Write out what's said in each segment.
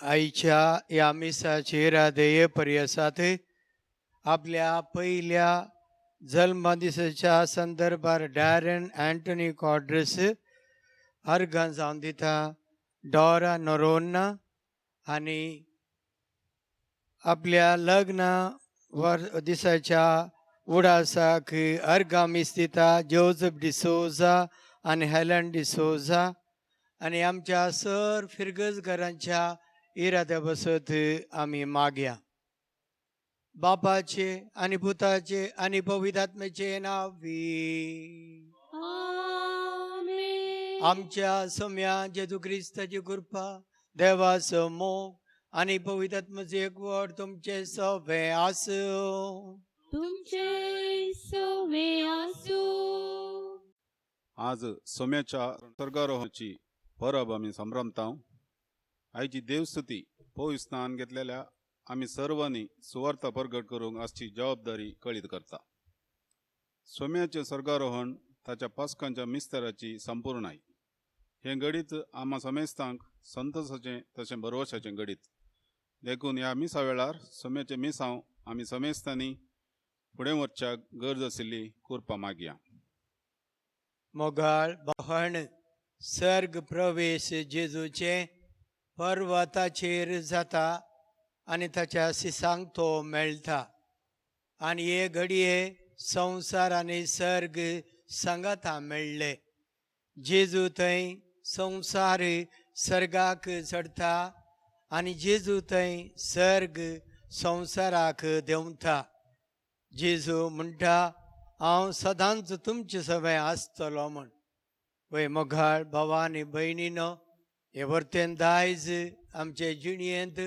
आईच्या या मिसाचे हृदय पर्यासाथे आपल्या पहिल्या जन्मदिसाच्या संदर्भात डॅरन अँटनी कॉड्रेस अर्घां जावन दिता. डॉरा नोरोन्ना आणि आपल्या लग्न दिसाच्या उडासाक अर्गामीस दिता. जोझफ डिसोजा आणि हेलन डिसोजा आणि आमच्या सर फिरगजकरांच्या इराद्या बसत आम्ही मागया. बापाचे आणि पुताचे आणि पवित्रात्म्याचे नावी. आमेन. आमच्या सम्या जेजू ख्रिस्ताची कृपा, देवाचं मोग आणि पवित्रात्म्याचे एकवट तुमचे सवे असो. तुमचे सवे असो. आज सोम्याच्या स्वर्गारोहणाची परब आम्ही संभ्रमता. आयची देवस्तुती पवित्र स्नान घेतलेल्या आम्ही सर्वांनी सुवार्थ प्रगट करूंक आजची जबाबदारी कळीत करता. सोम्याचे स्वर्गारोहण ताच्या पास्कांच्या मिस्ताराची संपूर्णाय. हे घडीत आम्हा समेस्तांक संतोषाचे तशें भरवशाचें घडीत देखून ह्या मिसा वेळार सोम्याचे मिसांव आमी समेस्तांनी फुडें वचच्याक गरज आशिल्ली कृपा मागया. मोगाळ बहण सर्ग प्रवेश जेजूचे पर्वताचेर जाता आणि ताच्या सिसांक तो मेळटा. आणि हे घडये संसार आणि सर्ग सांगाता मेळ्ळे. जेजू थंय संसार सर्गाक चडटा आणि जेजू थंय सर्ग संसाराक देंवता. जेजू म्हणटा, हांव सदांच तुमचे सवय आसतलो म्हण. वय मोगाळ भावा आनी भयणीनो, हे वर्तेन दायज आमचे जिणयेंत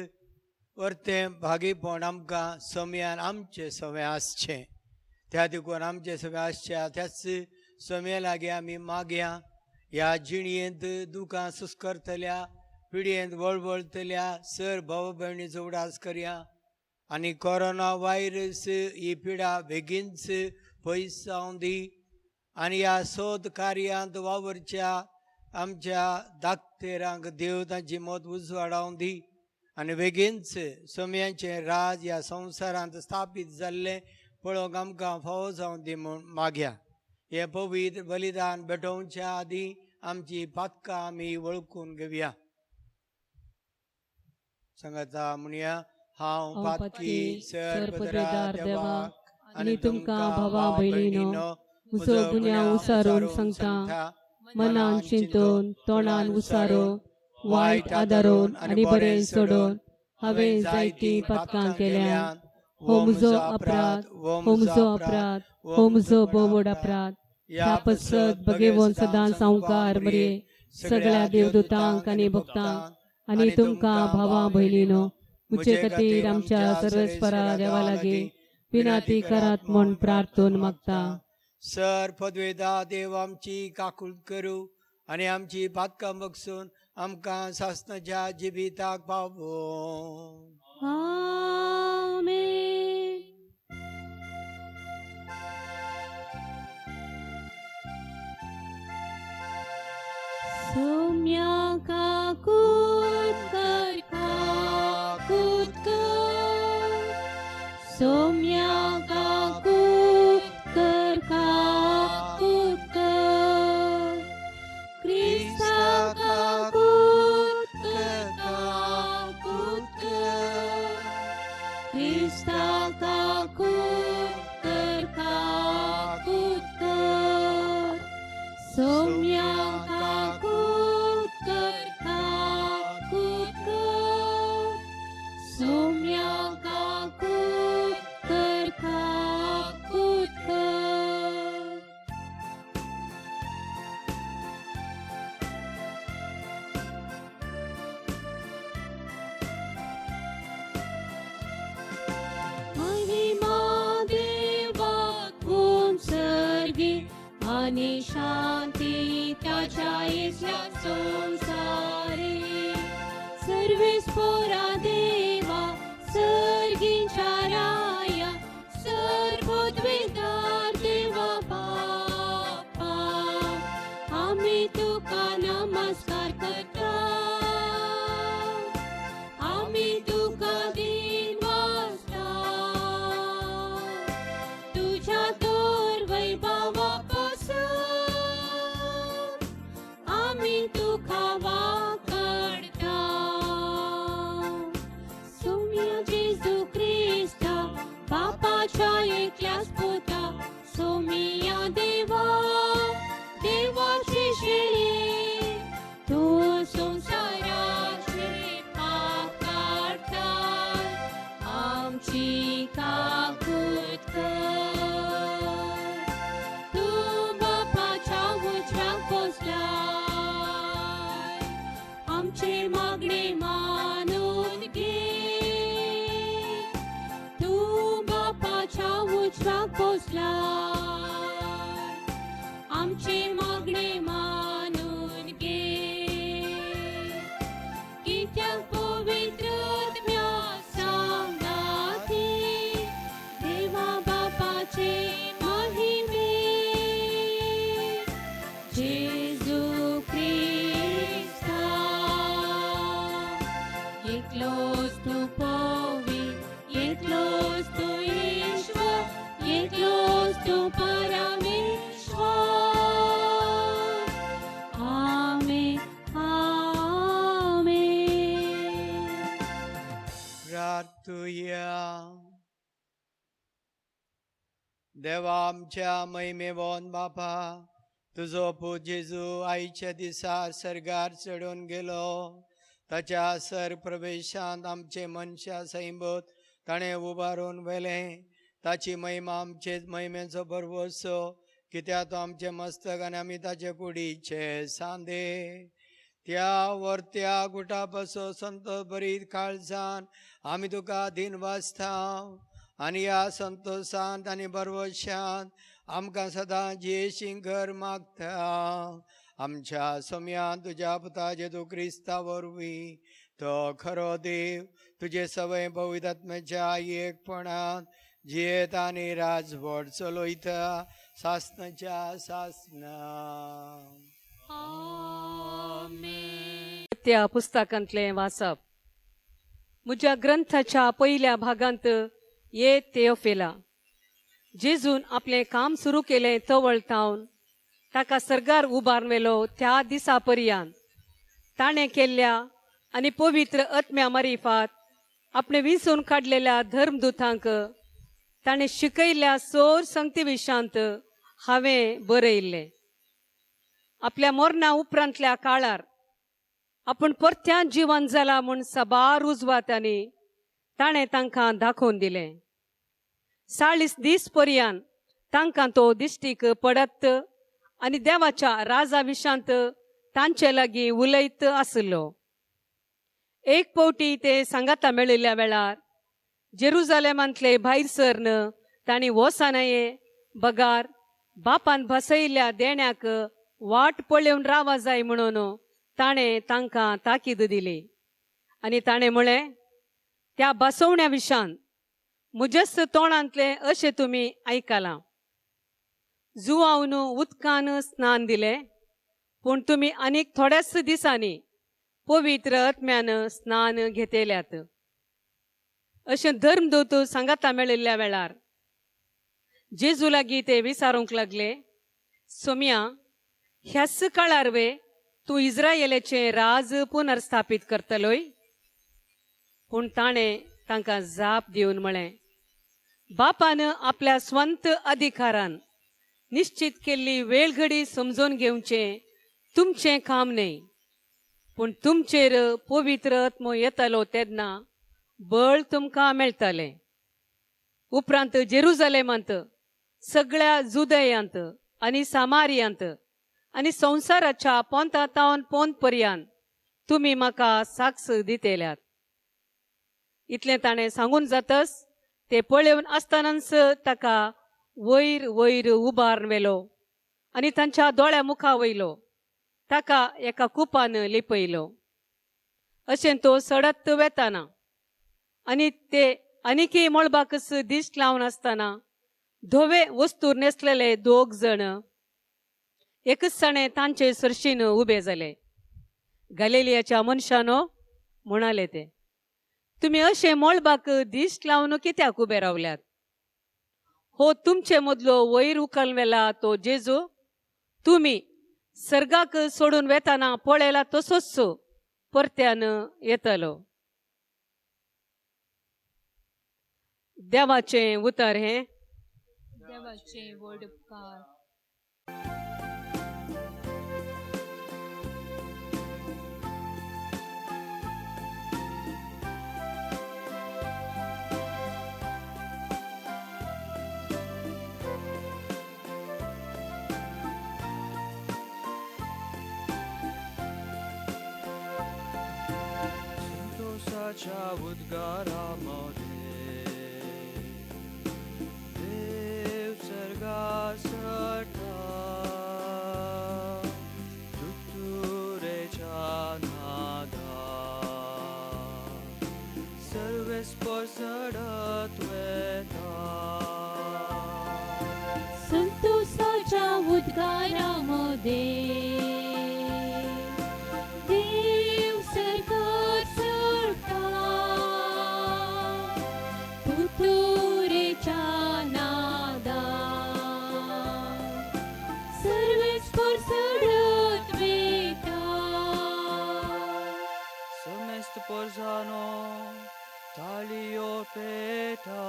वर्तें भागीपण आमकां सोम्यान आमचे सवय आसचें. त्या देखून आमचे सवय आसच्या त्याच सोम्या लागीं आमी मागया. ह्या जिणयेंत दुखां सुस्करतल्या पिडयेंत वळवळतल्या सर भाव भयणीचो उडास करया. आनी कोरोना वायरस ही पिडा बेगीनच पयस जावं दी. आनी ह्या सोद कार्यांत वावरच्या आमच्या धाकटेरांक देव तांची मोत उजवाडावं दी. आनी बेगीनच सोम्यांचे राज ह्या संवसारांत स्थापीत जाल्लें पळोवंक आमकां फावो जावं दी म्हूण मागया. हे पवित्र बलिदान भेटोवच्या आदीं आमची पातकां आमी वळखून घेवया. सांगाता म्हणया, हांव पातकी सर्पदरार देवाक आनी तुमकां भावा भयणीनो म्हजो गुन्यांव उसारून सांगता. मनान चिंतून, तोंडान उसारून, वायट आदारून आनी बरें सोडून हांवें जायतीं पातकां केल्यात. हो म्हजो अपराध, हो म्हजो अपराध, हो म्हजो बोवड अपराध. ह्या पसत भगेवोन सदांच सांवकार मरे सगळ्या देवदूतांक आनी भक्तांक आनी तुमकां भावा भयणीनो म्हजे खातीर आमच्या सर्वेस्परा देवा लागीं विनाती करात म्हूण प्रार्थून मागता. सर पदवेदा देव आमची काकूळ करूं आनी आमची पातकां बगसून आमकां सासणाच्या जिविताक पावो. आमेन. सोम्या काकूत कर, काकूत कर. सोम्या काकूत कर, काकूत कर. क्रिस्ता काकूत कर, काकूत कर. क्रिस्ता काकूत कर, काकूत कर. सोम्या काकूत कर, काकूत कर. सोम्या काकूत कर, काकूत कर. महिमा देवाक होम सर्गी आणि शांती त्याच्या इथल्या संसारी. सर्वेस्परा देवा सर्गींच्या राया सर्वोद्वेदार देवा बापा. आम्ही तुका नमस्कार करता. आमचे मागणे मानून घे. कित्याक पवित्र आत्म्या सांगाती देवा बापाचे महिमे. जेजू ख्रिस्ता एकलोच तू पवित्र, एकलोच तू ईश्वर, एकलोच तू परमेश्वर. आमेन, आमेन. प्रार्थूया. देवा आमच्या महिमेवोन बापा, तुझो पूत जेजू आईच्या दिसा सर्गार चढून गेलो. ताच्या सर प्रवेशांत आमचे मनशा सैमोत ताणें उबारून व्हेले. ताची महिमा आमचे महिमेचो परवसो, कित्याक तो आमचे मस्तक आनी आमी ताचे कुडीचे सांदे. त्या वर्त्या गुटा पासो संतोष बरीत काळजान आमी तुका दिन वाचता. आनी ह्या संतोशांत आनी बरवशांत आमकां सदां जेशिंकर मागता. आमच्या सोम्यान तुज्या पुता जेजू क्रिस्ता वरवीं तो खरो देव तुजे सवय पवित्र आत्म्याच्या एकपणान जियेत आनी राजवट चलयता सासणाच्या सासना. त्या पुस्तकांतले वाचप. म्हज्या ग्रंथाच्या पयल्या भागांत ये तेओफिला, जेजून आपले काम सुरू केले तवळतावन ताका सर्गार उबारवेलो त्या दिसा पर्यंत ताणें केल्ल्या आनी पवित्र आत्म्या मारिफात आपणे विंचून काडलेल्या धर्मदुतांक ताणें शिकयल्ल्या सोर संगती विशांत हांवें बरयल्लें. आपल्या मरणा उपरांतल्या काळार आपूण परत्यान जिवन जाला म्हूण साबार उजवातांनी ताणें तांकां दाखोवन दिलें. 40 दीस पर्यंत तांकां तो दिश्टीक पडत आनी देवाच्या राजा विशांत तांचे लागीं उलयत आसलो. एक फावटी ते सांगाता मेळिल्ल्या वेळार जेरुजालेमांतले भायर सरन तांणी वोसानये बगार बापान बसयल्ल्या देण्याक वाट पळोवन रावा जाय म्हणून ताणें तांकां ताकीद दिली. आनी ताणें म्हळें, त्या बसवण्या विशांत म्हजेच तोंडांतले अशें तुमी आयकलां. जुवावन उदकान स्नान दिलें, पूण तुमी आनीक थोड्याच दिसांनी पवित्र आत्म्यान स्नान घेतल्यात. अशें धर्मदूत सांगाता मेळिल्ल्या वेळार जेजू लागीं ते विचारूंक लागले, सोम्या, ह्याच काळार वे तूं इस्रायेलाचें राज पुनर्स्थापीत करतलोय? पूण ताणें तांकां जाप दिवन म्हळें, बापान आपल्या स्वंत अधिकारान निश्चित केल्ली वेळ घडी समजून घेवचें तुमचें काम न्हय, पूण तुमचेर पवित्र आत्मो येतलो तेन्ना बळ तुमकां मेळटलें. उपरांत जेरुजालेमांत, सगळ्या जुदयांत आनी सामारियांत आनी संवसाराच्या पोंतातावन पोंत पर्यंत तुमी म्हाका साक्ष दितेल्यात. इतलें ताणें सांगून जातच ते पळोवन आसतनाच ताका वयर वयर उबारवेलो आनी तांच्या दोळ्या मुखा वयलो ताका एका कुपान लिपयलो. अशें तो सडत वेताना आनी ते आनीकय मळबाकच दिश्ट लावन आसतना धवे वस्तूर नेसलेले 2 जण एकच सणे तांचे सरशीन उबे जाले. गलिलियाच्या मनशानो म्हणाले ते, तुमी अशे मळबाक दिश्ट लावन कित्याक उबे रावल्यात? हो तुमचे मदलो वयर उखलवेला तो जेजू तुमी सर्गाक सोडून वेताना पळयला तसोच परत्यान येतलो. देवाचें उतर हे देवाचे व्हड उपकार. संतोषाच्या उद्गारामध्ये देव सर्गास देव सरकार सोडता तुतुरेच्या नादात सर्वेच पसरत वेता Semest porzano, talio peta,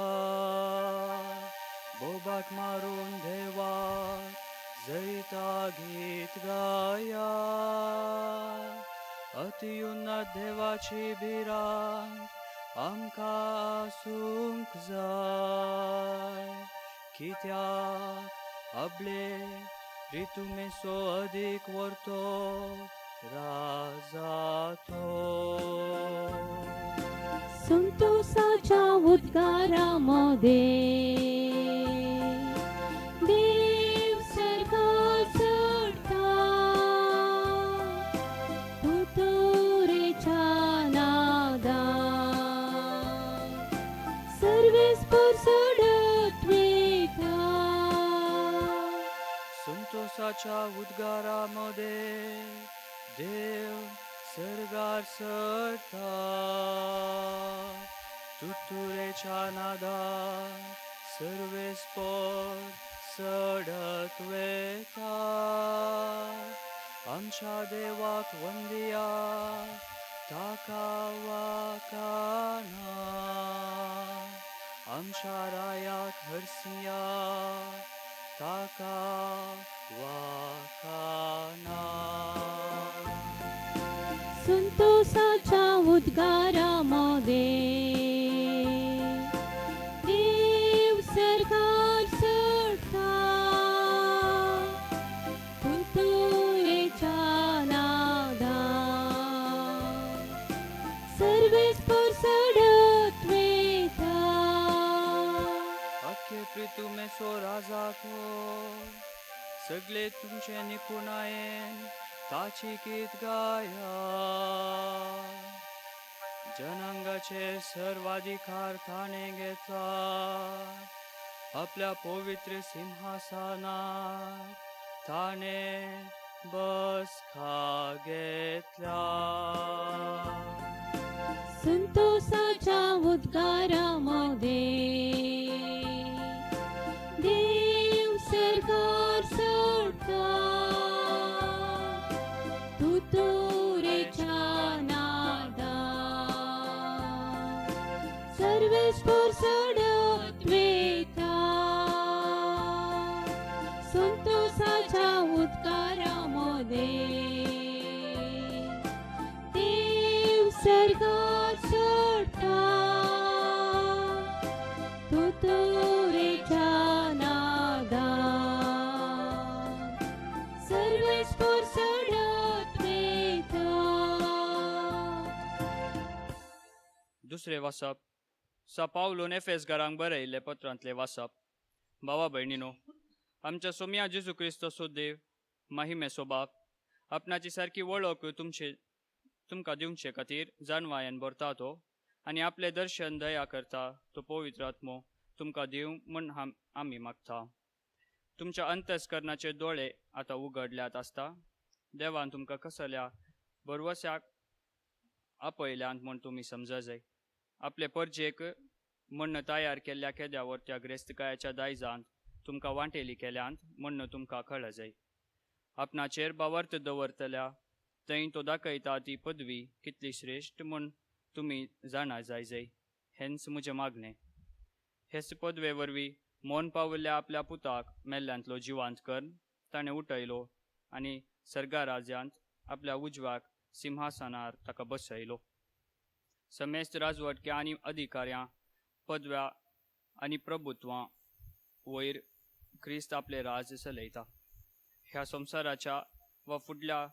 bobat marun deva, zaita git gaya, atiyunna devachi biran, amka sunk zay, kityak able, ritume so adik vorto, राजातो संतोषाच्या उद्गारामध्ये देव सरकार सोडता तुतुरेच्या नादात सर्वेच पसरत वेता संतोषाच्या उद्गारामध्ये देव सरगार सरता तुतुरेच्या नादात सर्वे स्पोर सडत वेता आमच्या देवाक वंदिया ताका वाकाना आमच्या रायाक हरसिया ताका वाकाना संतोषाच्या उद्गारामध्ये देव सरकार सोडता तुतुरेच्या नादात सर्वेच पसरत वेता अख्खे प्रितुमे सो राजातो सगळे तुमचे निपुण आहेत ताची गीत गाया जनांगाचे सर्वाधिकार ताणे घेतला आपल्या पवित्र सिंहासनात ताणे बसखा घेतला संतोषाच्या उद्गारामध्ये देव सरकार सोडता तुतुरेच्या नादात सर्वेच पसरत वेता संतोषाच्या उद्गारामध्ये देव सरकार सोडता तुतुरेच्या नादात सर्वेच पसरत वेता दुसरे वाचप सा पावलोन एफेसकारांक बरयल्ले पत्रांतले वाचप भावा भयणीनो आमच्या सोम्या जेजू क्रिस्तोचो देव महिमेचो बाप आपणाची सारकी वळख तुमकां दिवचे खातीर जाणवायन भरता तो आनी आपले दर्शन दया करता तो पवित्र आत्मो तुमकां दिवं म्हण आमी मागता तुमच्या अंतस्करणाचे दोळे आतां उगडल्यात आसता देवान तुमकां कसल्या भरवश्याक आपयल्यांत म्हण तुमी समजा जाय आपले परजेक म्हण तयार केल्ल्या केद्यावर त्या ग्रेस्तकायाच्या दायजांत तुमकां वांटेली केल्यांत म्हण तुमकां कळ्ळें जाय आपणाचेर बावर्त दवरतल्या थंय तो दाखयता ती पदवी कितली श्रेश्ठ म्हण तुमी जाणा जाय हेंच म्हजें मागणें हेच पदवे वरवीं मोन पावल्ल्या आपल्या पुताक मेल्ल्यांतलो जिवांत कर ताणें उठयलो आनी सर्गा राज्यांत आपल्या उजव्याक सिंहासनार ताका बसयलो समेस्त राजवटक्या आनी अधिकाऱ्यां पदव्या आनी प्रभुत्वां वयर क्रिस्त आपले राज चलयता ह्या संवसाराच्या वा फुडल्या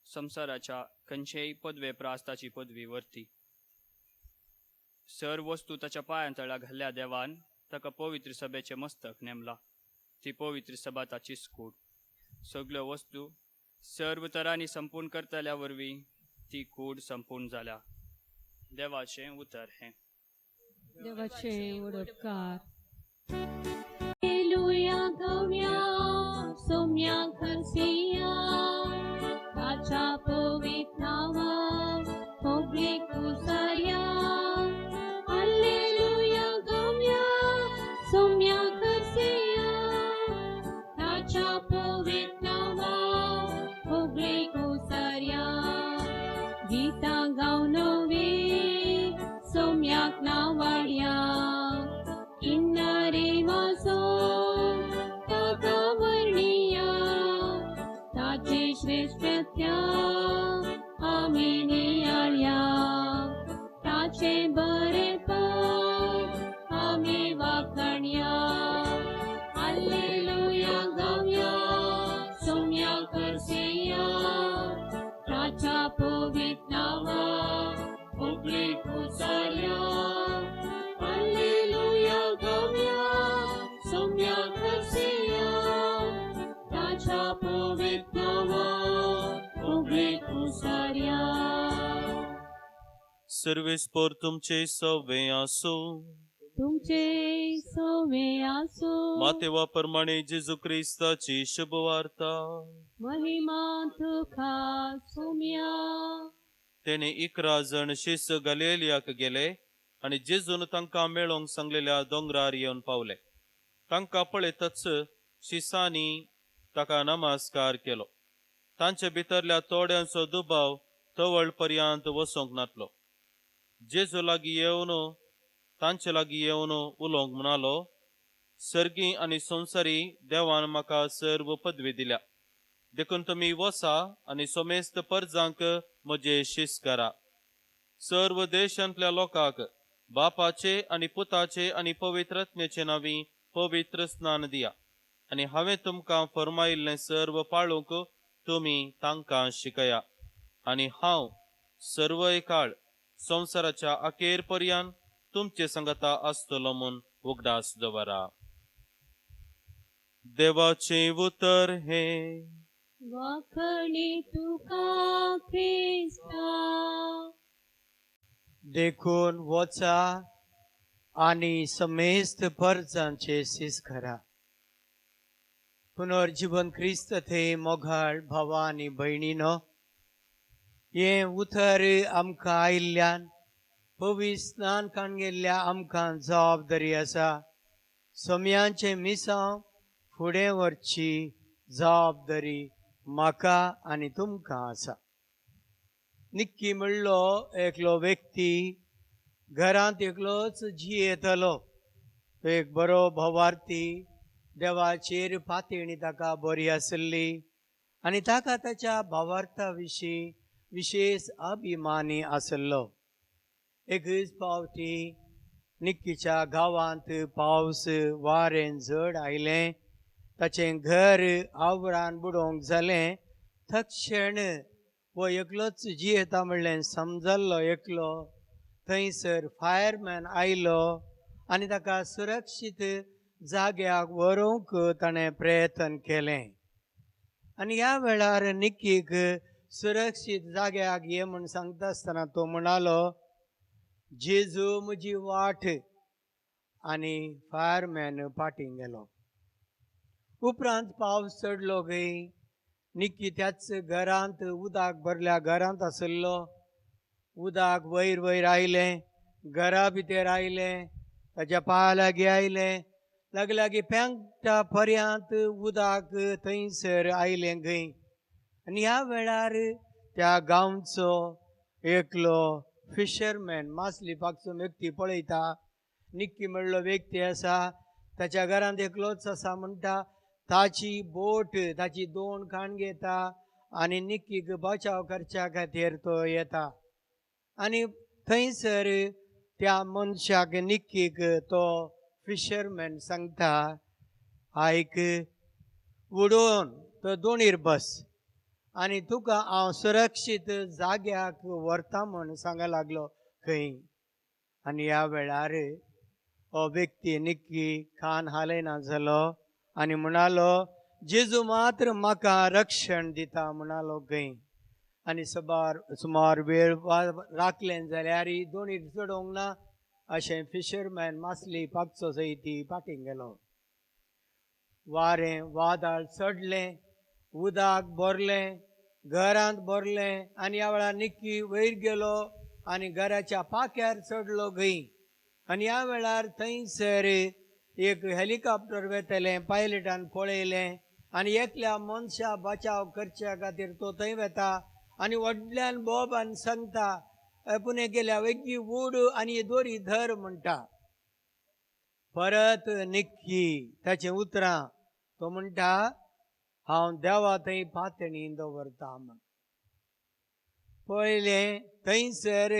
संवसाराच्या खंयचेय पदवे प्रास्ताची पदवी व्हरती सर वस्तू ताच्या पांयातळा घाल्ल्या देवान ताका पवित्र सभेचे मस्तक नेमला ती पवित्र सभा ताची स्कूट सगळ्यो वस्तू सर्व तरांनी संपूर्ण करतल्या वरवीं ती कूड संपूर्ण जाल्या देवाचें उतर हें देवाचे उडोपकार हालेलुया गव्या सोम्या खर्सिया ताच्या पवित्र नावान होबळी कुसार्या हालेलुया गम्या सोम्या करसिया ताच्या पवित्र नावान होबळी कुसार्या गीता गावनवे सोम्याक नावाड्या किन्नारे वासो ताका वर्णिया ताचे श्रेष्ठत्या आमी नियाळ्या ताचे बरेपण आमी वाखण्या हालेलुया गावया सोम्या करसिया ताच्या पवित्र नावान होबळी कुसार्या हालेलुया गावया सोम्या करसिया ताच्या पवित्र नावान होबळी कुसार्या सर्वेस्पर तुमचे सवे आसो. तुमचे सोवे आसो मातेवा प्रमाणे जेजू ख्रिस्ताची शुभ वार्ता. महिमा तुका सोम्या तेणे 11 जण शिस गलिलेयाक गेले आणि जेजून तांकां मेळोंक सांगलेल्या दोंगरार येवन पावले. तांकां पळयतच शिसांनी ताका नमस्कार केलो. तांचे भितरल्या थोड्यांचो दुबाव तवळ पर्यंत वसोंक नातलो. जेजू लागीं येवन तांचे लागीं येवन उलोवंक म्हणालो, सर्गी आनी संवसारी देवान म्हाका सर्व पदवी दिल्या. देखून तुमी वसा आनी सोमेस्त परजांक म्हजे शिस करा. सर्व देशांतल्या लोकांक बापाचे आनी पुताचे आनी पवित्रात्म्याचे नांवी पवित्र स्नान दिया. आनी हांवें तुमकां फर्मायिल्लें सर्व पाळूंक तुमी तांकां शिकया. आनी हांव सर्वय काळ संवसाराच्या अखेर पर्यंत तुमचे संगता आसतलो म्हूण उगडास दवरा. देवाचे उतर हे. वाखणी तुका ख्रिस्ता देखून वचा आणि समेस्त परजांचे शिस करा. पुनर्जीवन ख्रिस्त थे मोघाळ भावा आनी भयणीनो, हे उतर आमकां आयिल्ल्यान पवित्र स्नान काण गेल्ल्या आमकां जबाबदारी आसा. सोम्यांचे मिसांव फुडें व्हरची जबाबदारी म्हाका आनी तुमकां आसा. निक्की म्हणलो एकलो व्यक्ती घरांत एकलोच जियेतलो. तो एक बरो भवार्थी, देवाचेर पातयणी ताका बरी आसली आनी ताका ताच्या भावार्था विशीं विशेष अभिमानी आसलो. एकच फावटी निक्कीच्या गांवांत पावस वारें जड आयलें. ताचें घर आवरान बुडोवंक जालें. तक्षण वो एकलोच जियेता म्हणलें समजल्लो एकलो. थंयसर फायरमॅन आयलो आनी ताका सुरक्षीत जाग्याक व्हरूंक ताणें प्रयत्न केलें. आनी ह्या वेळार निक्कीक सुरक्षीत जाग्याक ये म्हूण सांगता आसतना तो म्हणालो, जेजू म्हजी वाट. आनी फायरमॅन फाटीं गेलो. उपरांत पावस चडलो खंय. निक्की त्याच घरांत उदक भरल्या घरांत आसलो. उदक वयर वयर आयलें, घरा भितर आयलें, ताच्या पांया लागीं आयलें. लागीं पेंगटा पर्यंत उदक थंयसर आयलें खंय. आनी ह्या वेळार त्या गांवचो एकलो फिशरमॅन मासली पागचो व्यक्ती पळयता. निक्की म्हणलो व्यक्ती आसा, ताच्या घरांत एकलोच आसा म्हणटा. ताची बोट, ताची 2 खाण घेता आनी निक्कीक बचाव करच्या खातीर तो येता. आनी थंयसर त्या मनशाक निक्कीक तो फिशरमॅन सांगता, आयक, उडोवन तो दोणीर बस आनी तुका हांव सुरक्षीत जाग्याक व्हरता म्हूण सांगूंक लागलो खंय. आनी ह्या वेळार हो व्यक्ती निक्की कान हालयना जालो आनी म्हणालो, जेजू मात्र म्हाका रक्षण दिता म्हणालो खंय. आनी सुमार वेळ राखलें जाल्यार दोणीर चडोवंक ना अशें फिशरमॅन मासली पागचो सयती फाटीं गेलो. वारें वादळ चडलें, उदक भरलें, घरांत भरलें आनी ह्या वेळार निक्की वयर गेलो आनी घराच्या पाक्यार चडलो खंय. आनी ह्या वेळार थंयसर एक हेलिकॉप्टर वेतलें, पायलटान पळयलें आनी एकल्या मनशा बचाव करच्या खातीर तो थंय वेता आनी व्हडल्यान बोबान सांगता, पुणे गेल्या वेगी उड आनी दोरी धर म्हणटा. परत निक्की ताचें उतरां तो म्हणटा, हांव देवा थंय पातणी दवरता म्हण. पळयलें थंयसर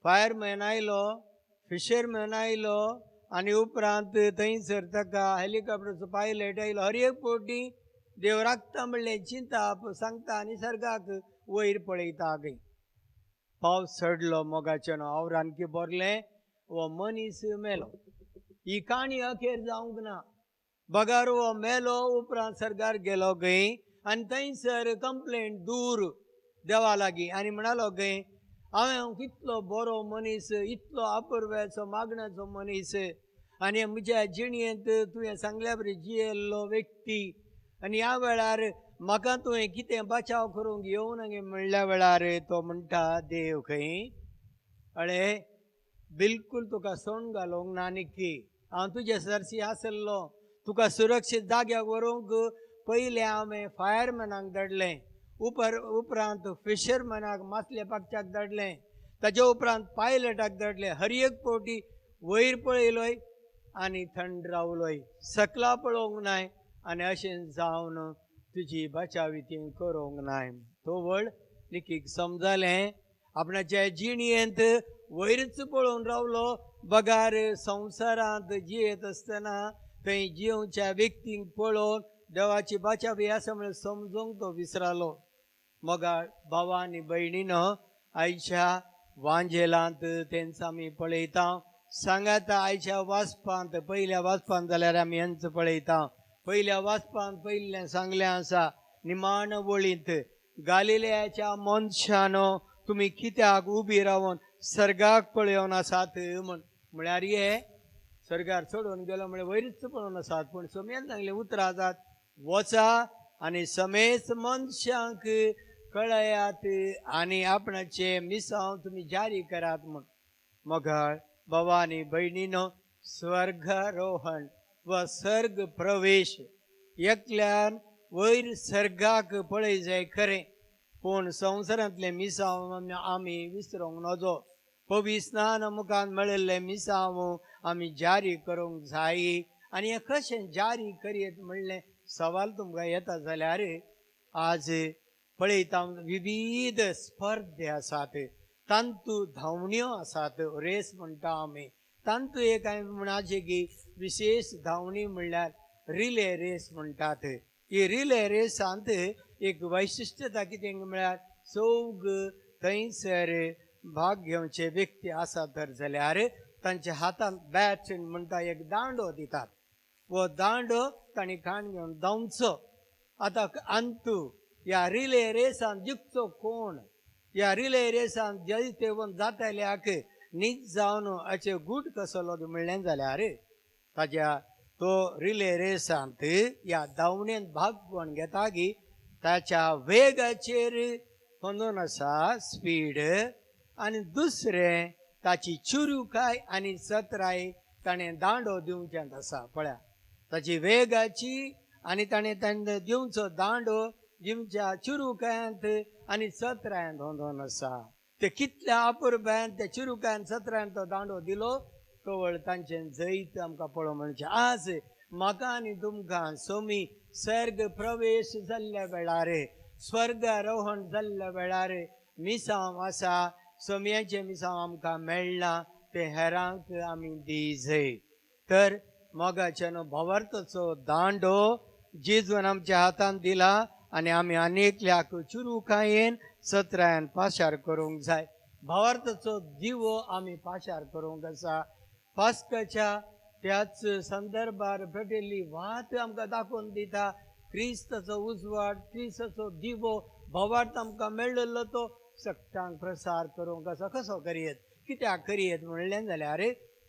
फायरमॅन आयलो, फिशरमॅन आयलो आनी उपरांत थंयसर ताका हेलिकॉप्टरचो पायलट आयलो. हर एक फावटी देव राखता म्हणलें चिंता सांगता आनी सर्गाक वयर पळयता खंय. पावस चडलो मोगाचें आवरान की बरलें वो मनीस मेलो. ही काणी अखेर जावंक ना. बगार वो मेलो उपरांत सर्गार गेलो खंय आनी थंयसर कंप्लेंट दूर देवा लागीं आनी म्हणालो खंय, हांवें कितलो बरो मनीस, इतलो अपुर्ब्याचो मागण्याचो मनीस आनी म्हज्या जिणेंत तुवें सांगल्या बरी जियेल्लो व्यक्ती आनी ह्या वेळार म्हाका तुवें कितें बचाव करूंक येवं नगे म्हणल्या वेळार तो म्हणटा, देव खंय अळे बिलकूल तुका सोंड घालूंक ना निक्की. हांव तुजे सरशी आसल्लो, तुका सुरक्षीत जाग्याक व्हरूंक पयलें हांवें फायरमॅनाक धाडलें, उपरांत फिशरमॅनाक मासले पक्षाक धाडलें, ताचे उपरांत पायलटाक धाडलें. हर एक फावटी वयर पळयलोय आनी थंड रावलोय, सकला पळोवंक नाय आनी अशें जावन तुजी बचाविती करूंक नाय. तो व्हड निकीक समजलें आपणाच्या जिणेंत वयरच पळोवन रावलो. बगार संवसारांत जियेत आसतना थंय जिवच्या व्यक्तींक पळोवन देवाची बचावी आसा म्हण समजूंक तो विसरालो. मोगा भावा आनी भयणीनो, आयच्या वांजेलांत तेंच आमी पळयता. सांगात आयच्या वाचपांत, पयल्या वाचपांत जाल्यार आमी हेंच पळयता. पयल्या वाचपांत पयलें सांगलें आसा निमाण वळींत, गालिलेयाच्या मनशानो तुमी कित्याक उबी रावन सर्गाक पळयोन आसात म्हण. म्हळ्यार हे सर्गार चडोवन गेलो म्हळ्यार वयरच पळोवन आसात. पूण सोम्यान सांगलें उतरां जात, वचा आनी समेस्त मनशांक कळयात आनी आपणाचे मिसांव तुमी जारी करात म्हण. मोगाळ भावा आनी भयणीनो, स्वर्गारोहण व सर्ग प्रवेश एकल्यान वयर सर्गाक पळय जाय खरें, पूण संवसारांतले मिसांव आमी विसरूंक नजो. पवित्र स्नान मुखान मेळिल्ले मिसांव आमी जारी करूंक जाय. आनी हें कशें जारी करीत म्हणलें सवाल तुमकां येता जाल्यार आज पळयता विविध स्पर्धे आसात, तांतू धांवण्यो आसात, रेस म्हणटा आमी. तांतू एक म्हणाचे की विशेष धांवणी म्हणल्यार रिले रेस म्हणटात. ही रिले रेसांत एक वैशिश्टता कितें म्हळ्यार चौग थंयसर भाग घेवचे व्यक्ती आसात तर जाल्यार तांच्या हातांत बॅट म्हणटा एक दांडो दितात. वो दांडो तांणी काण घेवन धांवचो. आतां अंतू ह्या रिले रेसांत जिखचो कोण? ह्या रिले रेसांत जैतेवन जातल्याक न्हीद जावन हाचे गूट कसलो म्हणलें जाल्यार ताज्या तो रिले रेसांत ह्या धांवणेंत भाग कोण घेता की ताच्या वेगाचेर खंदून आसा स्पीड, आनी दुसरें ताची चुरूकाय आनी सत्राय ताणें दांडो दिवचें आसा. पळया ताची वेगाची आनी ताणें दिवचो दांडो जिमच्या चुरूकायांत आनी सत्रायांत खंदून आसा. ते कितल्या अपुर्ब्यान त्या चुरूकायन सत्रांत तो दांडो दिलो कवळ तांचें जैत आमकां पळोवंक मेळचें. आज म्हाका आनी तुमकां सोमी सर्ग प्रवेश जाल्ल्या वेळार, स्वर्गारोहण जाल्ल्या वेळार मिसांव आसा. सोमयाचें मिसांव आमकां मेळना, ते हेरांक आमी दी जाय. तर मोगाच्यान भवार्थचो दांडो जेजून आमच्या हातांत दिला आनी आमी आनेकल्याक चुरूकायेन सत्रायन पाशार करूंक जाय. भावार्थचो दिवो आमी पाशार करूंक आसा. पास्काच्या त्याच संदर्भार भेटिल्ली वात आमकां दाखोवन दिता. क्रिस्ताचो उजवाड, क्रिस्ताचो दिवो भावार्थ आमकां मेळिल्लो तो सक्तांक प्रसार करूंक आसा. कसो करियेत, कित्याक करियेत म्हणलें जाल्यार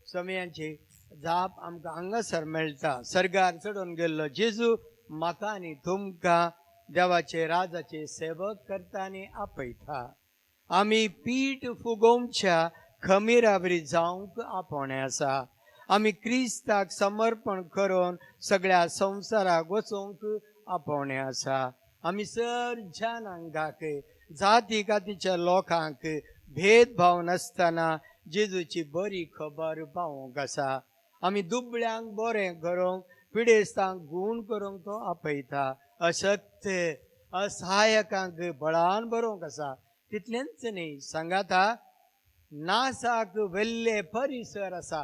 सोमयांची जाप आमकां हांगासर मेळटा. सर्गार चडोवन गेल्लो जेजू म्हाका आनी तुमकां देवाचे राजाचे सेवक करताना आपयता. आमी पीठ फुगोवच्या खमीरावरी जावंक आपोणे आसा. आमी क्रिस्ताक समर्पण करून सगळ्या संवसाराक वचोवंक आपोवणे आसा. आमी सर जनांगाक जाती कातीच्या लोकांक भेदभाव नासतना जेजूची बरी खबर पावोवंक आसा. आमी दुबळ्यांक बरें करूंक पिडेस्तांक गूण करूंक तो आपयता. अशक्त असहायकांक बळान बरोवंक आसा. तितलेंच न्ही, सांगाता नासाक वेल्ले परिसर आसा.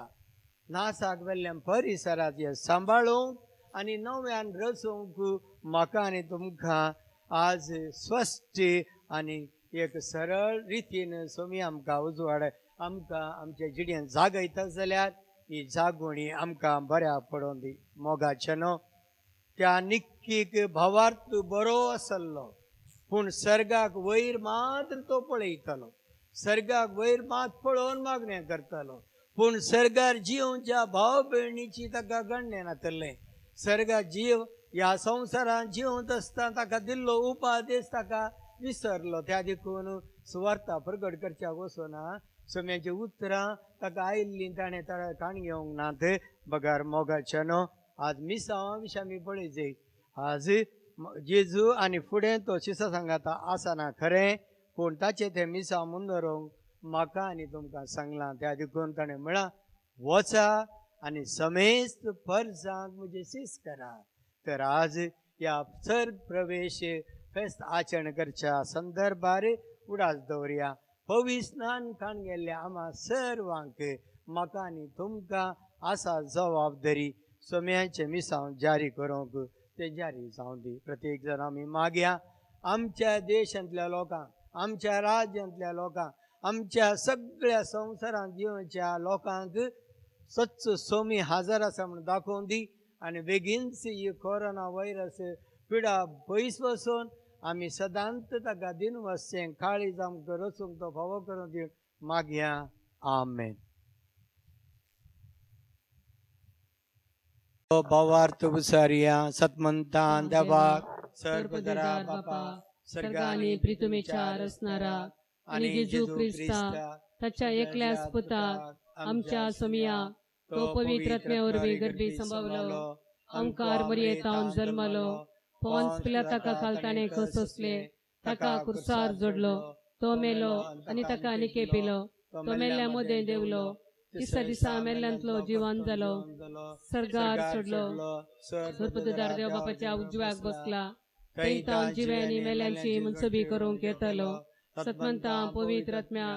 नासाक वेल्ल्या परिसराचे सांबाळूंक आनी नव्यान रचोवंक म्हाका आनी तुमकां आज स्वस्थ आनी एक सरळ रितीन सोमी आमकां उजवाड आमकां आमच्या जिणेंत जागयता जाल्यार ही जागोणी आमकां बऱ्या पडोवन दी. मोगाचे न्हू, त्या निक्कीक भावार्थ बरो आसलो, पूण सर्गाक वयर मात्र तो पळयतलो. सर्गाक वयर मात पळोवन मागणें करतलो, पूण सर्गार जिवच्या भाव भयणीची ताका गणने नातलें. सर्गात जीव ह्या संवसारांत जिवंत आसता ताका दिल्लो उपादेश ताका विसरलो. त्या देखून सुवार्ता प्रगट करच्याक वचोना. सोम्याची उतरां ताका आयिल्लीं ताणें काण घेवंक नात. बगार मोगाचे न्हू, आज मिसांवा विशीं आमी पळयचे. आज जेजू आनी फुडें तो शिसा सांगाता आसना खरें, पूण ताचे ते मिसां मुनोवंक म्हाका आनी तुमकां सांगलां. त्या देखून ताणें म्हळां, वचा आनी समेस्त फर्जांक म्हजे सीस करा. तर आज ह्या सर प्रवेश फेस्त आचरण करच्या संदर्भार उडास दवरया. पवित्र स्नान काण गेल्ल्या आम्हा सर्वांक म्हाका आनी तुमकां आसा जबाबदारी सोम्याचे मिसांव जारी करूंक ते जारी जावं दी. प्रत्येक जण आमी मागया आमच्या देशांतल्या लोकांक, आमच्या राज्यांतल्या लोकांक, आमच्या सगळ्या संवसारांत जिवच्या लोकांक सच्च सोमी हाजर आसा म्हणून दाखोवन दी. आनी बेगीनच ही कोरोना व्हायरस पिडा पयस वचून आमी सदांत ताका दिनवसचें काळीज आमकां रचूंक तो फावो करून दिवन मागया. आमेन. भावार्थ उसारिया सतमंतान देवाक सर्वदरा बापा सर्गांनी प्रितुमेचार असणारा आणि जेजू ख्रिस्ता ताच्या एकल्याच पुताक आमच्या सोमिया तो पवित्रात्म्यावरवी गर्भी संभवलो, ओंकार मरियेतावन जल्मलो, पोंच पिलाताका खालताणे सोसले, ताका कुर्सार जोडलो, तो मेलो आनी ताका निके पिलो, तो मेल्ल्या मध्ये देवलो, तिसऱ्या दिसा मेल्ल्यांतलो जिवंत जालो, सर्गार चडलो, सर्पददार देव बापाच्या उजव्याक बसला, थंय तावन जिव्यांनी मेल्ल्यांची मनसुबी करूंक येतलो. सतमंता पवित्र आत्म्या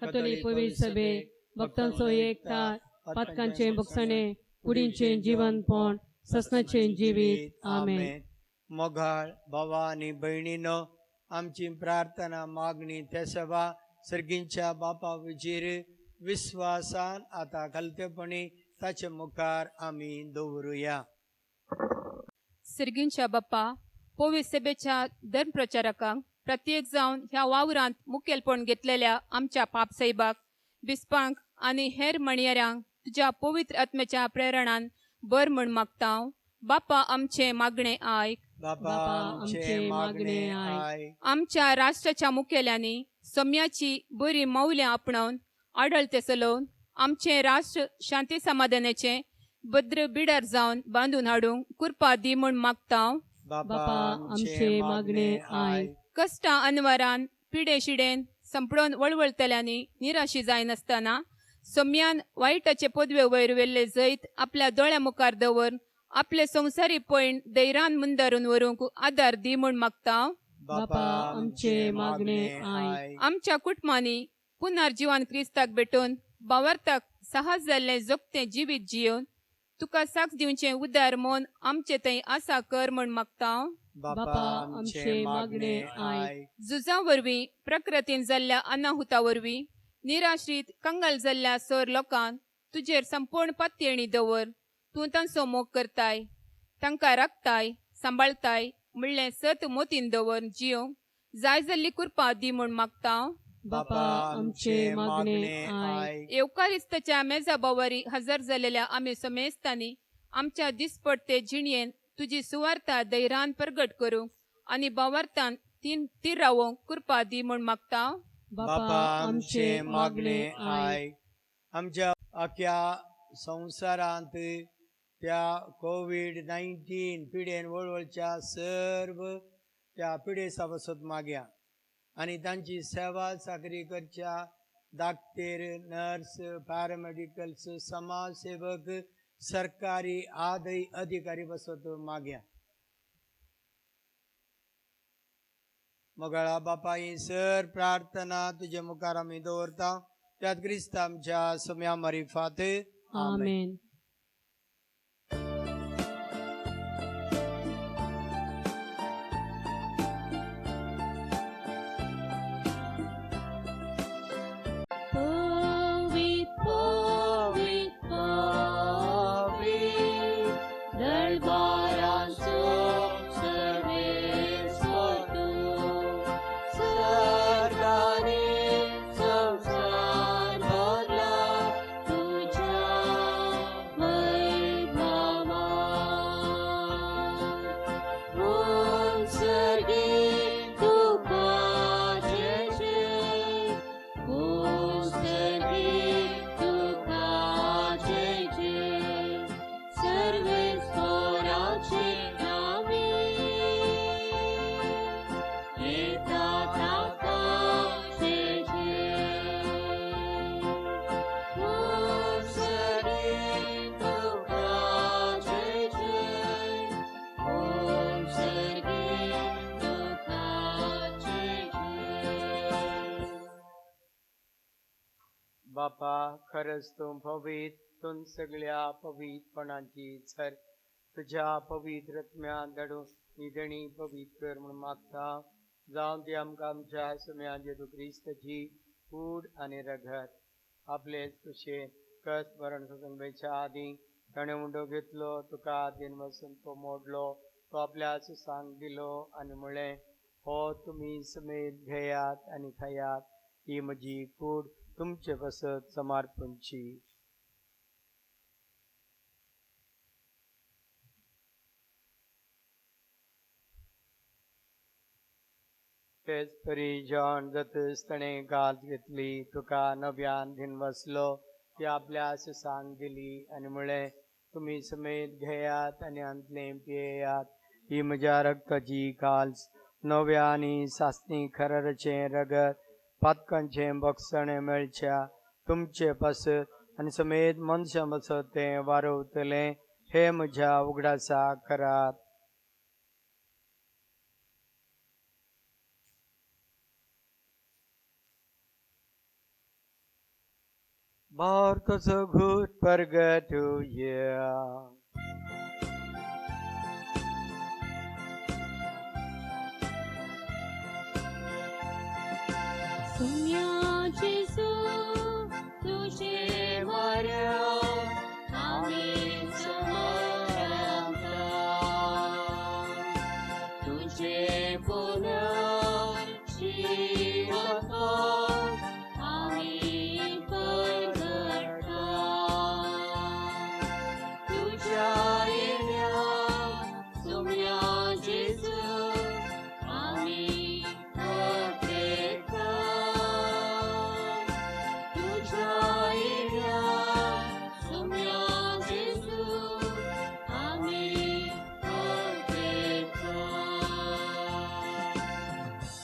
कतोलीक पवित्र सभे भक्तांचो एकता पातकांचे बक्षणे कुडींचे जिवंतपण ससनाचे जिवीत. आमेन. मोगाळ भावा आनी भयणीनो, आमची प्रार्थना मागणी ते सभा सर्गींच्या बापा वजेर विश्वासान आता घालतेपणी ताचे मुखार आमी दवरुया. सर्गींच्या बाप्पा पवित्र सभेच्या धर्मप्रचारकांक प्रत्येक जावन ह्या वावरांत मुखेलपण घेतलेल्या आमच्या पापसाहेबाक, बिस्पांक आनी हेर मणयाऱ्यांक तुज्या पवित्र आत्म्याच्या प्रेरणान बर म्हण मागता. बाप्पा आमचे मागणे आयक. बापा आमचे मागणे आयक. आमच्या राष्ट्राच्या मुखेल्यांनी सोम्याची बरी मौल्य आपणावन आढळते चलोवन आमचे राष्ट्र शांती समाधानाचे भद्र बिडार जावन बांधून हाडूंक कृपा दी म्हण मागता. बापा आमचे मागणे आयक. कष्टां अनवरान पिडे शिडेन संपडोन वळवळतल्यांनी निराशी जायनासतना सोम्यान वायटाचे पदवे वयर वेल्ले जैत आपल्या दोळ्या मुखार दवर आपले संवसारी पयण दैरान मुंदारून व्हरूंक आदार दी म्हण मागता. बापा आमचे मागणे आयक. आमच्या कुटुंबांनी पुनर्जीवन क्रिस्ताक भेटून भावार्थाक साहस जाल्ले जगते जिवीत जियोन तुका साक्ष दिवचे उदार मन आमचे थंय आसा कर म्हण मागता. बापा आमचे मागणे आयक. झुजां वरवीं प्रकृतीन जाल्ल्या अनाहुता वरवीं निराश्रीत कंगाल जाल्ल्या सर लोकांक तुजेर संपूर्ण पातयेणी दवर. तूं तांचो मोग करताय, तांकां राखताय, सांबाळताय म्हणलें सत मोतीन दवर जियोंक जाय जाल्ली कृपा दी म्हण मागता. बापा आमचे मागणे आयक. येवकारिस्ताच्या मेजा बावारी हजर जालेल्या आमी समेस्तांनी आमच्या दिसपडते जिणयेन तुजी सुवार्ता दैरान प्रगट करूंक आनी भावार्थान ती रावोंक कृपा दी म्हूण मागता. बापा आमचे मागणे आय. आमच्या अख्या संवसारांत त्या कोविड-19 पिडेन वळवळच्या सर्व त्या पिडे सभासद मागया आणि तांची सेवा साकरी करच्या डाक्टर, नर्स, पॅरामेडिकल्स, समाजसेवक, सरकारी आदय अधिकारी बसत मागया. मगळा बापा ही सर प्रार्थना तुझे मुखार आमी दवरता त्यात क्रिस्त आमच्या सम्या मारिफात आमेन. आमेन. बापा खरंच तू पवित्र, तू सगळ्या पवित्रपणाची सर तुझ्या पवित्र आत्म्यान धाडून निधणी पवित्र कर म्हणून मागता. जावन ती आमकां आमच्या सम्या जेजू क्रिस्ताची कूड आनी रगत आपलेच कुशेन कस मरण सतंगेच्या आदी ताणें उंडो घेतलो, तुका दिन वचून तो मोडलो, तो आपल्या सुसांक दिलो आनी म्हळें, हो तुमी समेत घेयात आनी खायात, ही म्हजी कूड तुमचे बसत समर्पणची. तेच परी जॉन जातच ताणें गाल घेतली, तुका नव्यान दिन वसलो, ती आपल्या सुसांक दिली आनी म्हळें, तुमी समेत घेयात आनी अंतलें पियेयात, ही म्हज्या रक्ताची काल्स नव्या आनी सासणी खरराचें रगत पातकांचें बक्षणें मेळच्या तुमचे पासत आनी समेत मनशां बसत तें वारवतलें, हे म्हज्या उगडासा करात. भारताचो घुट परगटुया. सम्या जेजू तुझे मरण आमी समरता, तुझे पुनर्जीवन आमी परगटा, तुझ्या येण्याक सम्या जेजू आमी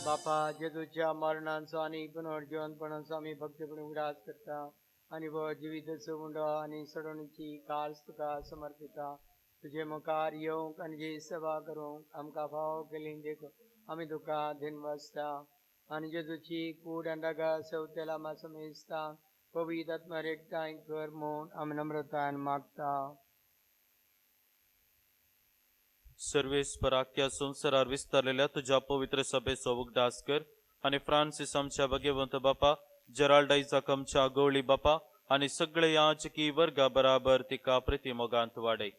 बापा जेजूच्या मरणाचो आनी पुनर्जीवनपणाचो आमी भक्तीपणे उडास करता आनी वो जिविताचो उंडो आनी सडणुची काळज तुका समर्पिता. तुजे मुखार येवंक आनी जी सेवा करूंक आमकां फाव केली देखून आमी तुका दिनवसता आनी जेजूची कूड आनी रगत सेवतेला आमी समेजता. पवित्र आत्म्यार एकठांय कर म्हूण आमी नम्रतायेन मागता. सर्वेस्पराख्या संवसारार विस्तारलेल्या तुझ्या पवित्र सभेचो उगडास कर आनी फ्रांसीस आमच्या भगवंत बापा, जेराल्ड आयजाक आमच्या गवळी बापा आनी सगळे याचकी वर्गा बराबर तिका प्रतिमोगांत वाडय.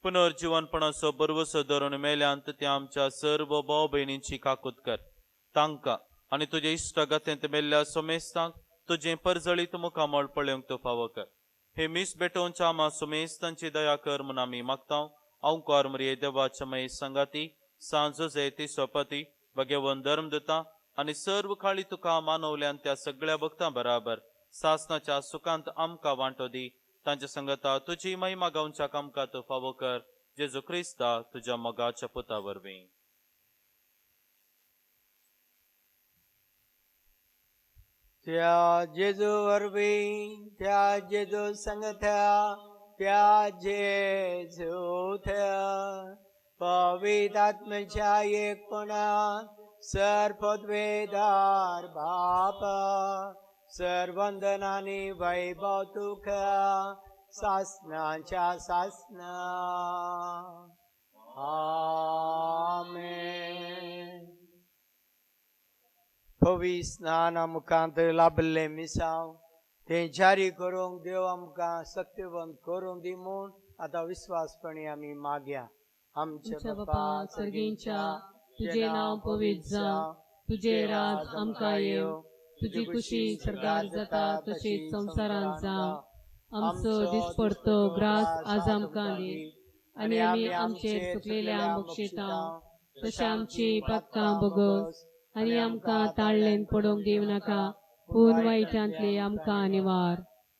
पुनर्जीवनपणाचो बरवसो धरून मेल्यांत त्या आमच्या सर्व भाव भयणींची काकूत कर. तांकां आनी तुजे इश्टगतेंत मेल्ल्या सोमेस्तांक तुजें परजळीत मुखामळ पळोवंक तूं फावो कर. हे मीस भेटोवच्या आमा सोमेस्तांची दया कर म्हूण आमी मागता. ओंकार मरिये देवाच्या मये संगाती सांजोजे ती सोपती भगवन धर्मदुतां आनी सर्व काळी तुका मानवल्यान त्या सगळ्या भक्तां बराबर सासनाच्या सुखांत आमकां वांटो दी. तांच्या संगता तुजी महिमा गावच्या आमकां तूं फावो कर. जेजू क्रिस्ता तुज्या मोगाच्या पुता वरवीं. त्या जेजू वरवीं त्या जेजू संगत्या त्या जेजू थ्या पवित्र आत्म्याच्या एकपणात सर्पद्वेदार बापा सर्वंदनानी वैभव तुका सासनाच्या सासना. आमेन. पवी स्नान आमकां लाभले मिसाव ते जारी करूंक देव आमकां सत्यवंत करूंक दी म्हूण आतां विश्वासपणी आमी मागया. आमच्या बापा सर्गींच्या तुझे नाव पवित्र जावं, तुझे राज आमकां येव, तुझी खुशी स्वर्गार जाता तशीच संवसारांत जावं. आमचो दिसपडतो ग्रास आज आमकां दी, आनी आमी आमचेर चुकलेल्यांक बक्षिता तशें आमची पातकां बगस, आनी आमकां ताळ्ळेन पडोवंक दिव नाका, पूण वायटांतले आमकां निवार.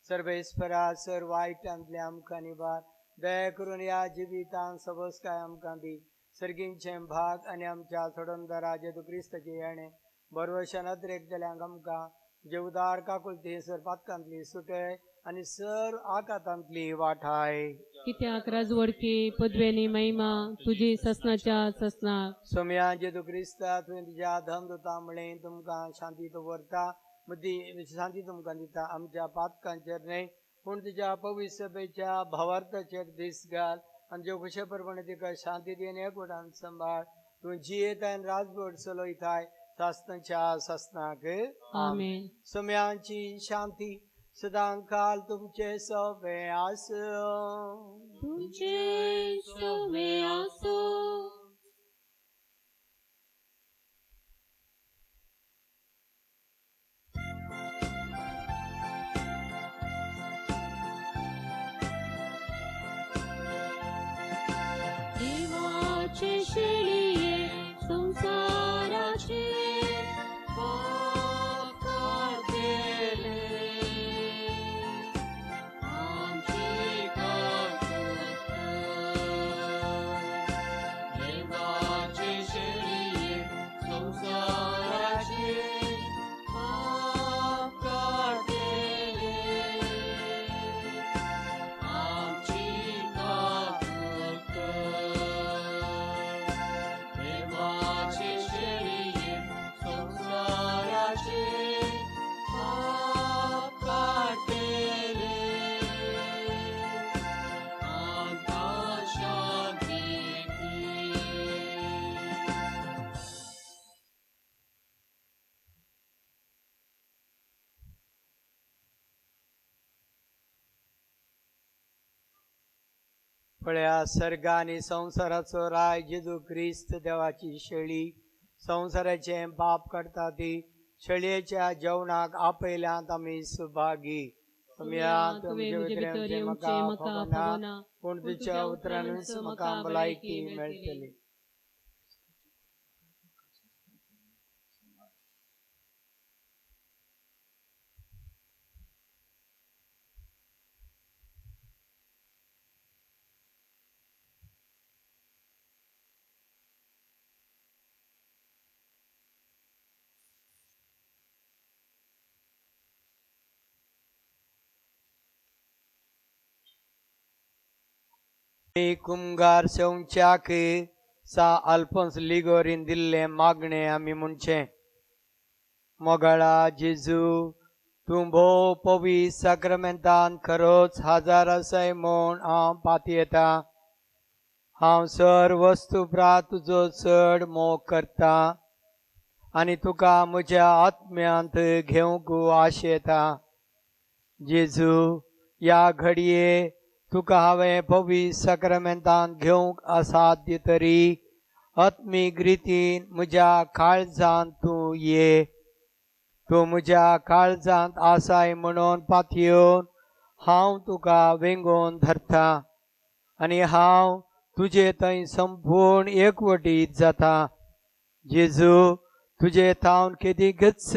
सर्वेस्परा सर वायटांतले आमकां निवार. दया करून या जिवितांत सबस काय आमकां दी. सर्गींचे भाग आनी आमच्या सोडोनदारा जेजू क्रिस्ताचे येणे बरवशा नदरेक जाल्यांक आमकां जे उदार काकुलती सर पातकांतली सुटय आनी सर आकांतांतली वाठाय. कित्याक राजवडकी पदवेनी महिमा तुजी ससनाच्या ससनाक. सोम्या जेजू क्रिस्ता तुवें तुज्या धनदुतां म्हळें तुमकां शांती दवरता, मुदी शांती तुमकां दिता. आमच्या पातकांचेर न्हय पूण तुज्या पवित्र सभेच्या भावार्थाचेर दीस घाल आनी ज्यो खुशे प्रमाणे तिका शांती दिवन एकवटान सांबाळ. तूं जियेताय राजवट चलयताय सासनाच्या ससनाक. आमेन. सोम्यांची शांती सदां काल तुमचे सोबे आसूं. तुझे सोबे आसूं. देवाचे शेळिये संसाराचे पाप काढले, आमची काकूत देवाचे शेळिये संसाराचे पाप काढले, आमची काकूत देवाचे शेळिये संसाराचे पाप काढले, आमकां शांती दी. पळया सर्ग आनी संवसाराचो राय जेजू क्रिस्त देवाची शेळी संवसाराचे पाप काडटा ती शेळयेच्या जेवणाक आपयल्यांत आमी सुभागी. तुवें म्हजे भितर येवचें म्हाका फावना, पूण तुज्या उतरांनूच म्हाका भलायकी मेळटली. कुमगार सेवच्याक सा अल्फोन्स लिगोरीन दिल्ले मागणे आमी म्हणचे. मोगाळा जेजू तूं भोव पवित्र साक्रमेंतान खरोच हजार आसाय म्हूण हांव पातयेता. हांव सर वस्तुप्रात तुजो चड मोग करता आनी तुका म्हज्या आत्म्यांत घेवंक आशेता. जेजू या घडये तुका हांवें पवित्र साक्रमेंतान घेवंक असाध्य तरी आत्मीक रितीन म्हज्या काळजांत तूं ये. तूं म्हज्या काळजांत आसाय म्हणून पातयेवन हांव तुका वेंगोवन धरता आनी हांव तुझे थंय संपूर्ण एकवटीत जाता. जेजू तुझे थावन केदी गच्च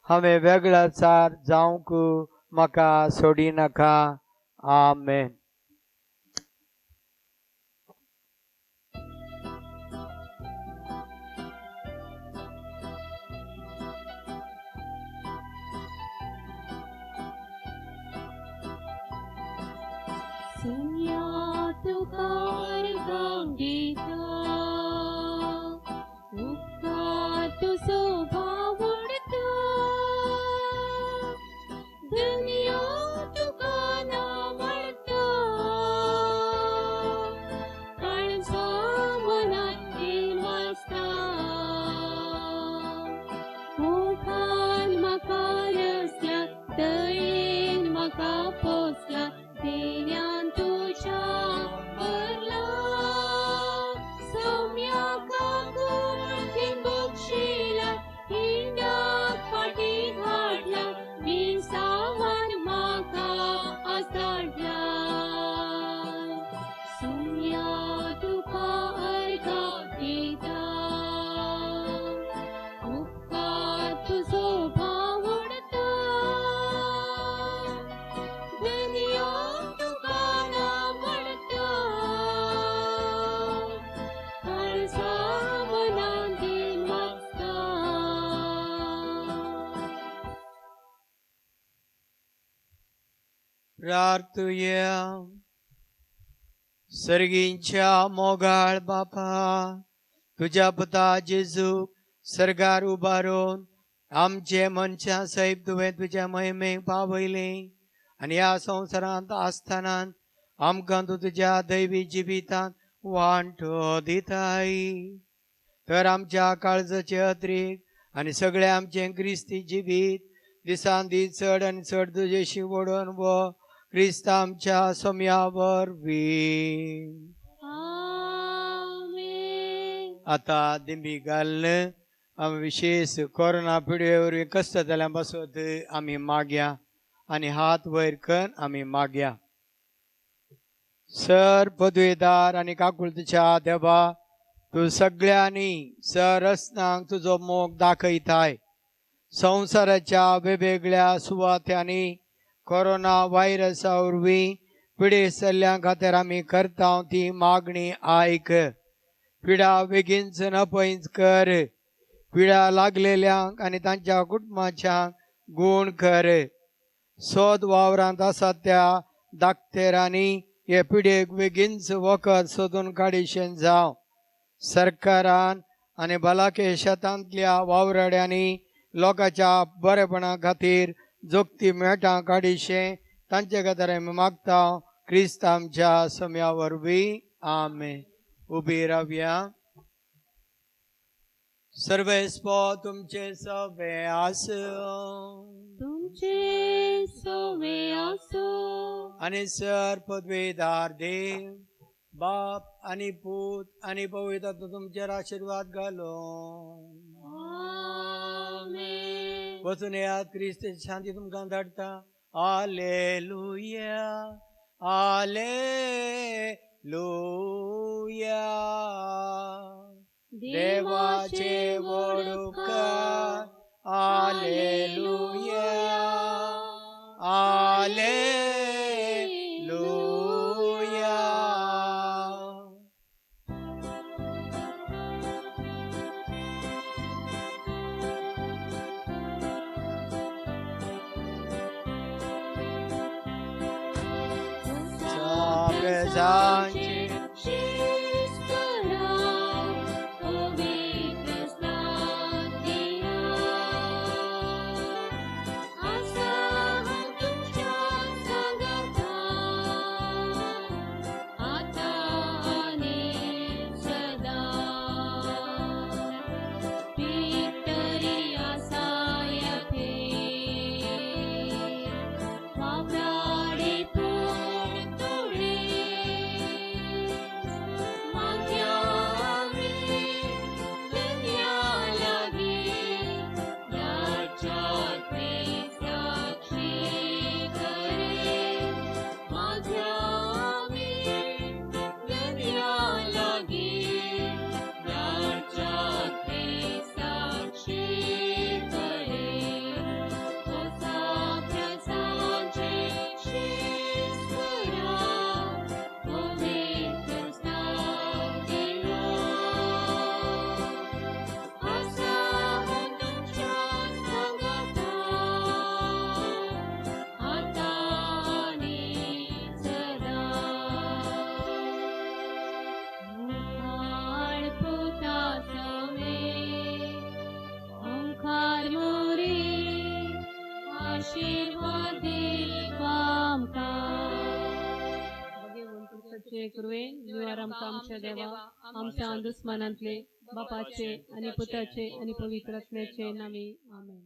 हांवें वेगळाचार जावंक म्हाका सोडी नाका. आमेन. तुकार गांगीता उपकार तुझो भावडतो दुनिया तुका ना म्हणतो काळजा मनात वाजता मुखान म्हाका रसला तळेन म्हाका पोसला देण्यान तुझ्या भरला सौम्या काकून बक्षिला हिंडाक फाटी हाडला बिन सामान म्हाका आसाडला सौम्या तुका अर्घा दिता उपकार तुझो भावडतो दुनिया प्रार्थुया. सर्गींच्या मोगाळ बापा, तुझ्या पुता जेजू सर्गार उबारून आमचे मनशा सैब तुवें तुझ्या महिमेक पावयले आनी ह्या संवसारांत आसतना आमकां तूं तुज्या दैवी जिवितांत वांटो दिताय. तर आमच्या काळजाचे अत्रेक आनी सगळे आमचे क्रिस्ती जिवीत दिसान दीस चड आनी चड तुजेशी ओडून वो क्रिस्त आमच्या सोम्या वरवीं. आता दिंबी घालन आमी विशेष कोरोना पिडये वरवीं कश्ट जाल्या बसत आमी मागया आनी हात वयर करून आमी मागया. सर पदवेदार आनी काकुळतेच्या देवा, तूं सगळ्यांनी सर असनाक तुजो मोग दाखयताय. संवसाराच्या वेगवेगळ्या सुवात्यांनी कोरोना व्हायरसा वरवीं पिडेसल्ल्यां खातीर आमी करता ती मागणी आयक. पिडा बेगीनच नपयच कर. पिडा लागलेल्यांक आनी तांच्या कुटुंबाच्यांक गूण कर. सोद वावरांत आसात त्या दाखतेरांनी हे पिडेक बेगीनच वखद सोदून काडिशें जावं. सरकारान आनी भलाके शेतांतल्या वावराड्यांनी लोकांच्या बरेपणा खातीर जोगती मेळटा काडिशें तांचे खातीर आमी मागता. क्रिस्त आमच्या सोम्या वरवीं. आमेन. उबी रावया. सर्वेस्पो तुमचे सवे आसूं. तुमचे सवे आसूं. आनी सर पदवेदार देव बाप आनी पूत आनी पवित्र आत्मा तुमचेर आशीर्वाद घालो. आमेन. वचून येयात. क्रिस्ताची शांती तुमकां धाडटा. Hallelujah hallelujah. देवाचे वडुकार. Hallelujah hallelujah. सांचे आशीर्वाद दिवं आमकां. सच्चे कुरवे निवार आमकां आमच्या देवा आमच्या दुस्मानांतले बापाचे आणि पुताचे आणि पवित्र आत्म्याचे नामे आमेन.